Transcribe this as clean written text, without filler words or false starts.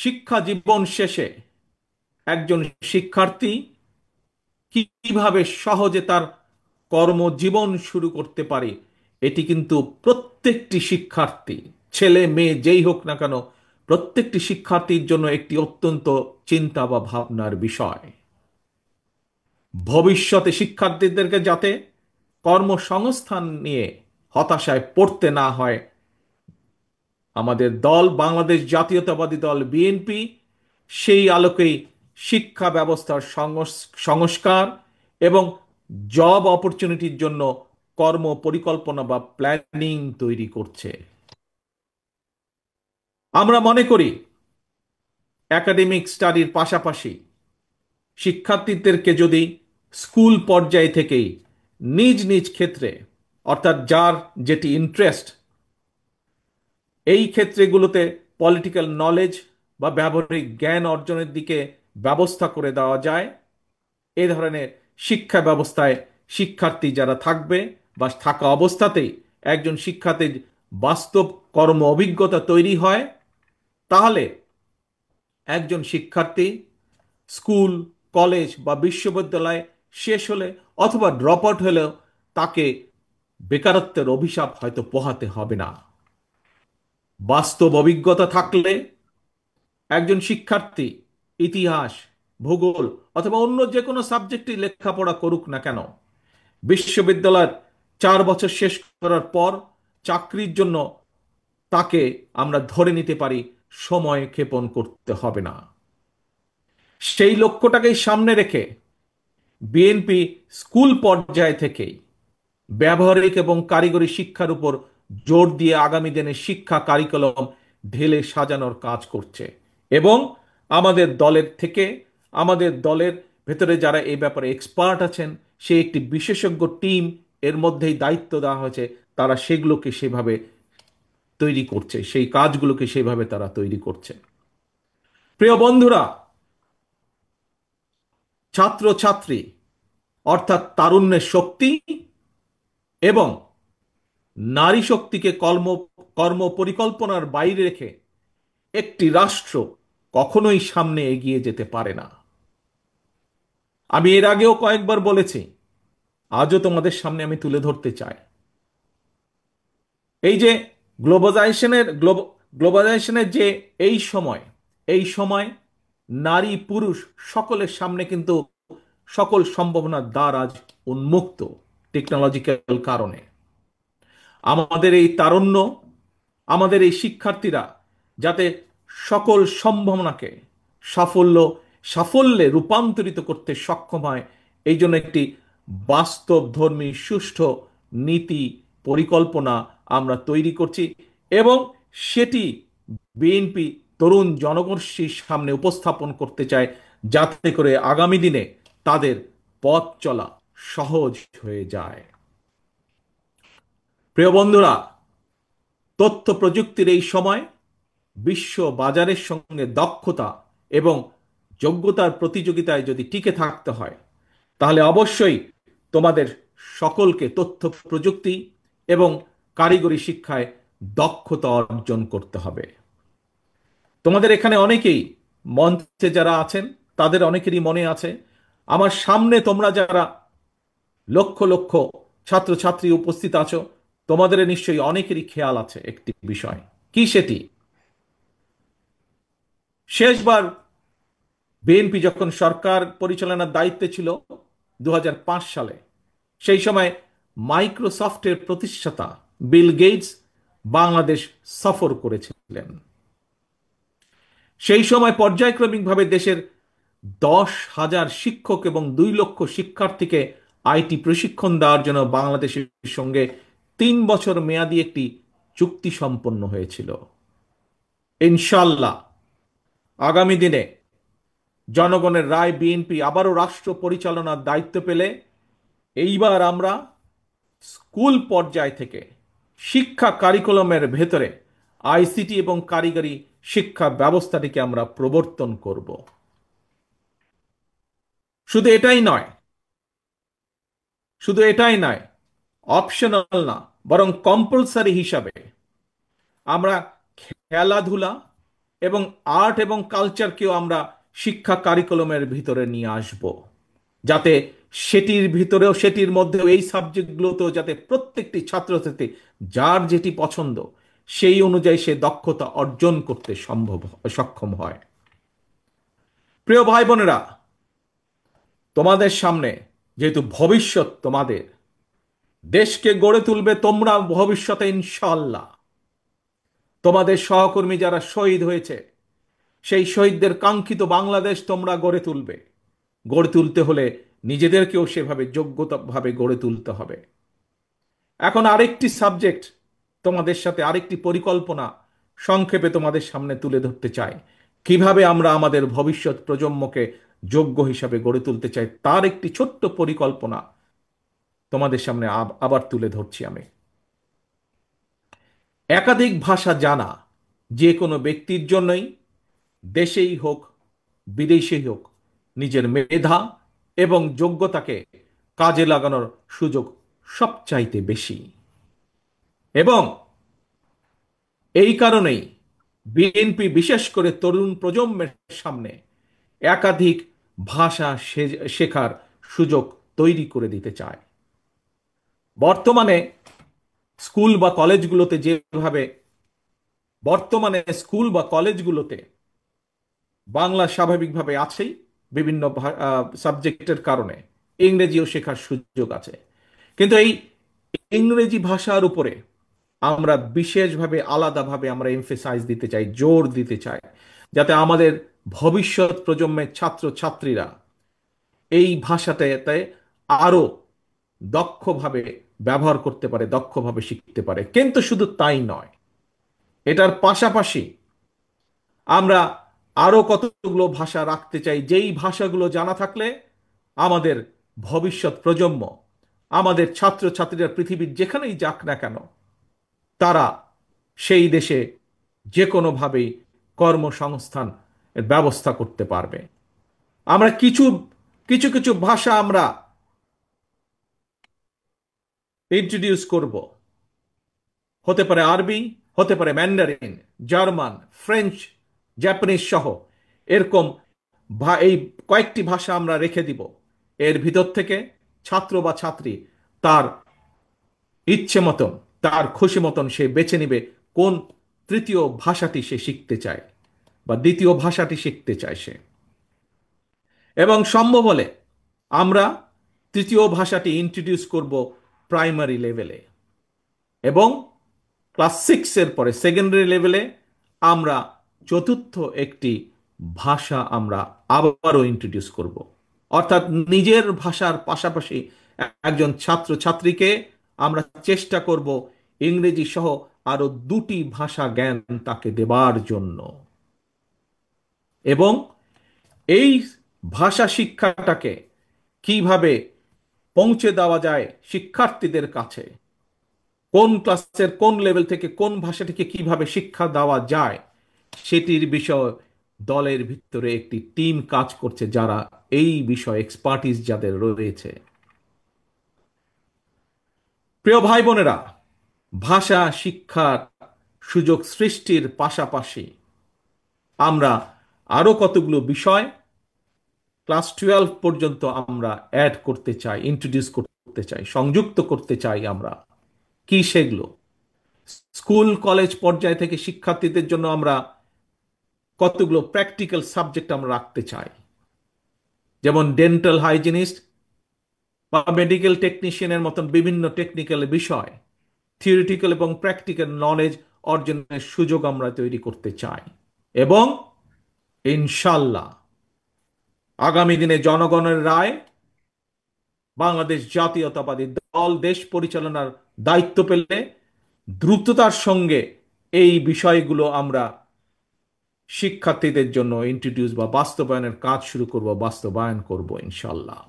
শিক্ষা জীবন শেষে একজন শিক্ষার্থী কিভাবে সহজে তার কর্মজীবন শুরু করতে পারে, এটি কিন্তু প্রত্যেকটি শিক্ষার্থী, ছেলে মেয়ে যেই হোক না কেন, প্রত্যেকটি শিক্ষার্থীর জন্য একটি অত্যন্ত চিন্তা বা ভাবনার বিষয়। ভবিষ্যতে শিক্ষার্থীদেরকে যাতে কর্মসংস্থান নিয়ে হতাশায় পড়তে না হয়, আমাদের দল বাংলাদেশ জাতীয়তাবাদী দল বিএনপি সেই আলোকেই শিক্ষা ব্যবস্থার সংস্কার এবং জব অপরচুনিটির জন্য কর্ম পরিকল্পনা বা প্ল্যানিং তৈরি করছে। আমরা মনে করি একাডেমিক স্টাডির পাশাপাশি শিক্ষার্থীদেরকে যদি স্কুল পর্যায় থেকেই নিজ নিজ ক্ষেত্রে, অর্থাৎ যার যেটি ইন্টারেস্ট, এই ক্ষেত্রগুলোতে পলিটিক্যাল নলেজ বা ব্যবহারিক জ্ঞান অর্জনের দিকে ব্যবস্থা করে দেওয়া যায়, এ ধরনের শিক্ষা ব্যবস্থায় শিক্ষার্থী যারা থাকবে বা থাকা অবস্থাতেই একজন শিক্ষার্থীর বাস্তব কর্ম অভিজ্ঞতা তৈরি হয়, তাহলে একজন শিক্ষার্থী স্কুল, কলেজ বা বিশ্ববিদ্যালয় শেষ হলে অথবা ড্রপ আউট হলেও তাকে বেকারত্বের অভিশাপ হয়তো পোহাতে হবে না। বাস্তব অভিজ্ঞতা থাকলে একজন শিক্ষার্থী ইতিহাস, ভূগোল অথবা অন্য যে কোনো সাবজেক্টে লেখাপড়া করুক না কেন, বিশ্ববিদ্যালয়ের 4 বছর শেষ করার পর চাকরির জন্য তাকে আমরা ধরে নিতে পারি সময় ক্ষেপণ করতে হবে না। সেই লক্ষ্যটাকেই সামনে রেখে বিএনপি স্কুল পর্যায় থেকেই ব্যবহারিক এবং কারিগরি শিক্ষার উপর জোর দিয়ে আগামী দিনে শিক্ষা কারিকুলাম ঢেলে সাজানোর কাজ করছে। এবং আমাদের দলের থেকে, আমাদের দলের ভেতরে যারা এই ব্যাপারে এক্সপার্ট আছেন, সে একটি বিশেষজ্ঞ টিম এর মধ্যেই দায়িত্ব দেওয়া হয়েছে, তারা সেগুলোকে সেভাবে তৈরি করছে, সেই কাজগুলোকে সেভাবে তারা তৈরি করছে। প্রিয় বন্ধুরা, ছাত্রছাত্রী অর্থাৎ তারুণ্যের শক্তি এবং নারী শক্তিকে কর্ম পরিকল্পনার বাইরে রেখে একটি রাষ্ট্র কখনোই সামনে এগিয়ে যেতে পারে না। আমি এর আগেও কয়েকবার বলেছি, আজও তোমাদের সামনে আমি তুলে ধরতে চাই। এই যে গ্লোবালাইজেশনের যে এই সময় নারী পুরুষ সকলের সামনে কিন্তু সকল সম্ভাবনার দ্বার আজ উন্মুক্ত টেকনোলজিক্যাল কারণে। আমাদের এই তারুণ্য, আমাদের এই শিক্ষার্থীরা যাতে সকল সম্ভাবনাকে সাফল্য সাফল্যে রূপান্তরিত করতে সক্ষম হয়, এই জন্য একটি বাস্তবধর্মী সুষ্ঠু নীতি পরিকল্পনা আমরা তৈরি করছি এবং সেটি বিএনপি তরুণ জনগোষ্ঠীর সামনে উপস্থাপন করতে চায়, যাতে করে আগামী দিনে তাদের পথ চলা সহজ হয়ে যায়। প্রিয় বন্ধুরা, তথ্য প্রযুক্তির এই সময় বিশ্ব বাজারের সঙ্গে দক্ষতা এবং যোগ্যতার প্রতিযোগিতায় যদি টিকে থাকতে হয়, তাহলে অবশ্যই তোমাদের সকলকে তথ্য প্রযুক্তি এবং কারিগরি শিক্ষায় দক্ষতা অর্জন করতে হবে। তোমাদের এখানে অনেকেই, মঞ্চে যারা আছেন তাদের অনেকেরই মনে আছে, আমার সামনে তোমরা যারা লক্ষ লক্ষ ছাত্রছাত্রী উপস্থিত আছো, তোমাদের নিশ্চয়ই অনেকেরই খেয়াল আছে একটি বিষয়। কি সেটি? শেষবার বিএনপি যখন সরকার পরিচালনার দায়িত্বে ছিল 2005 সালে, সেই সময় মাইক্রোসফটের প্রতিষ্ঠাতা বিল গেটস বাংলাদেশ সফর করেছিলেন। সেই সময় পর্যায়ক্রমিকভাবে দেশের 10,000 শিক্ষক এবং 2 লক্ষ শিক্ষার্থীকে আইটি প্রশিক্ষণ দেওয়ার জন্য বাংলাদেশের সঙ্গে 3 বছর মেয়াদী একটি চুক্তি সম্পন্ন হয়েছিল। ইনশাল্লাহ আগামী দিনে জনগণের রায় বিএনপি আবারও রাষ্ট্র পরিচালনার দায়িত্ব পেলে এইবার আমরা স্কুল পর্যায় থেকে শিক্ষা কারিকুলামের ভেতরে আইসিটি এবং কারিগরি শিক্ষা ব্যবস্থাটিকে আমরা প্রবর্তন করব। শুধু এটাই নয়, শুধু এটাই নয়, অপশনাল না, বরং কম্পালসারি হিসাবে আমরা খেলাধুলা এবং আর্ট এবং কালচারকেও আমরা শিক্ষা কারিকুলামের ভিতরে নিয়ে আসব, যাতে সেটির ভিতরেও সেটির মধ্যেও এই সাবজেক্টগুলোতেও যাতে প্রত্যেকটি ছাত্রছাত্রী যার যেটি পছন্দ সেই অনুযায়ী সে দক্ষতা অর্জন করতে সক্ষম হয়। প্রিয় ভাই বোনেরা, তোমাদের সামনে যেহেতু ভবিষ্যৎ, তোমাদের দেশকে গড়ে তুলবে তোমরা ভবিষ্যতে ইনশাআল্লাহ। তোমাদের সহকর্মী যারা শহীদ হয়েছে সেই শহীদদের কাঙ্ক্ষিত বাংলাদেশ তোমরা গড়ে তুলবে। গড়ে তুলতে হলে নিজেদেরকেও সেভাবে যোগ্যতাভাবে গড়ে তুলতে হবে। এখন আরেকটি সাবজেক্ট, তোমাদের সাথে আরেকটি পরিকল্পনা সংক্ষেপে তোমাদের সামনে তুলে ধরতে চাই। কিভাবে আমরা আমাদের ভবিষ্যৎ প্রজন্মকে যোগ্য হিসাবে গড়ে তুলতে চাই তার একটি ছোট্ট পরিকল্পনা তোমাদের সামনে আবার তুলে ধরছি আমি। একাধিক ভাষা জানা যে কোনো ব্যক্তির জন্যই, দেশেই হোক বিদেশেই হোক, নিজের মেধা এবং যোগ্যতাকে কাজে লাগানোর সুযোগ সবচাইতে বেশি। এবং এই কারণেই বিএনপি বিশেষ করে তরুণ প্রজন্মের সামনে একাধিক ভাষা শেখার সুযোগ তৈরি করে দিতে চায়। বর্তমানে স্কুল বা কলেজগুলোতে যেভাবে বর্তমানে স্কুল বা কলেজগুলোতে বাংলা স্বাভাবিকভাবে আছেই, বিভিন্ন সাবজেক্টের কারণে ইংরেজিও শেখার সুযোগ আছে। কিন্তু এই ইংরেজি ভাষার উপরে আমরা বিশেষভাবে আলাদাভাবে আমরা এমফেসাইজ দিতে চাই, জোর দিতে চাই, যাতে আমাদের ভবিষ্যৎ প্রজন্মের ছাত্র ছাত্রীরা এই ভাষাটাতে আরো দক্ষভাবে ব্যবহার করতে পারে, দক্ষভাবে শিখতে পারে। কিন্তু শুধু তাই নয়, এটার পাশাপাশি আমরা আরো কতগুলো ভাষা রাখতে চাই, যেই ভাষাগুলো জানা থাকলে আমাদের ভবিষ্যৎ প্রজন্ম, আমাদের ছাত্র ছাত্রীরা পৃথিবীর যেখানেই যাক না কেন, তারা সেই দেশে যে কোনোভাবেই কর্মসংস্থান ব্যবস্থা করতে পারবে। আমরা কিছু কিছু কিছু ভাষা আমরা ইন্ট্রোডিউস করব। হতে পারে আরবি, হতে পারে ম্যান্ডারিন, জার্মান, ফ্রেঞ্চ, জাপানিজ সহ এরকম এই কয়েকটি ভাষা আমরা রেখে দিব। এর ভিতর থেকে ছাত্র বা ছাত্রী তার ইচ্ছে মতন, তার খুশি মতন সে বেছে নিবে কোন তৃতীয় ভাষাটি সে শিখতে চায় বা দ্বিতীয় ভাষাটি শিখতে চায় সে। এবং সম্ভব হলে আমরা তৃতীয় ভাষাটি ইন্ট্রোডিউস করব প্রাইমারি লেভেলে, এবং ক্লাস 6 এর পরে সেকেন্ডারি লেভেলে আমরা চতুর্থ একটি ভাষা আমরা আবারও ইন্ট্রোডিউস করব। অর্থাৎ নিজের ভাষার পাশাপাশি একজন ছাত্র ছাত্রীকে আমরা চেষ্টা করব ইংরেজি সহ আরো দুটি ভাষা জ্ঞান তাকে দেবার জন্য। এবং এই ভাষা শিক্ষাটাকে কিভাবে পৌঁছে দেওয়া যায় শিক্ষার্থীদের কাছে, কোন ক্লাসের কোন লেভেল থেকে কোন ভাষাটিকে কিভাবে শিক্ষা দেওয়া যায়, সেটির বিষয় দলের ভিতরে একটি টিম কাজ করছে, যারা এই বিষয়ে এক্সপার্টিস যাদের রয়েছে। প্রিয় ভাই বোনেরা, ভাষা শিক্ষার সুযোগ সৃষ্টির পাশাপাশি আমরা আরো কতগুলো বিষয় ক্লাস 12 পর্যন্ত আমরা অ্যাড করতে চাই, ইন্ট্রোডিউস করতে চাই, সংযুক্ত করতে চাই আমরা। কি সেগুলো? স্কুল কলেজ পর্যায় থেকে শিক্ষার্থীদের জন্য আমরা কতগুলো প্র্যাকটিক্যাল সাবজেক্ট আমরা রাখতে চাই, যেমন ডেন্টাল হাইজিনিস্ট বা মেডিকেল টেকনিশিয়ানের মতন বিভিন্ন টেকনিক্যাল বিষয়, থিওরিটিক্যাল এবং প্র্যাকটিক্যাল নলেজ অর্জনের সুযোগ আমরা তৈরি করতে চাই। এবং ইনশাল্লাহ আগামী দিনে জনগণের রায়, বাংলাদেশ জাতীয়তাবাদী দল দেশ পরিচালনার দায়িত্ব পেলে দ্রুততার সঙ্গে এই বিষয়গুলো আমরা শিক্ষার্থীদের জন্য ইন্ট্রোডিউস বা বাস্তবায়নের কাজ শুরু করব, বাস্তবায়ন করব ইনশাল্লাহ।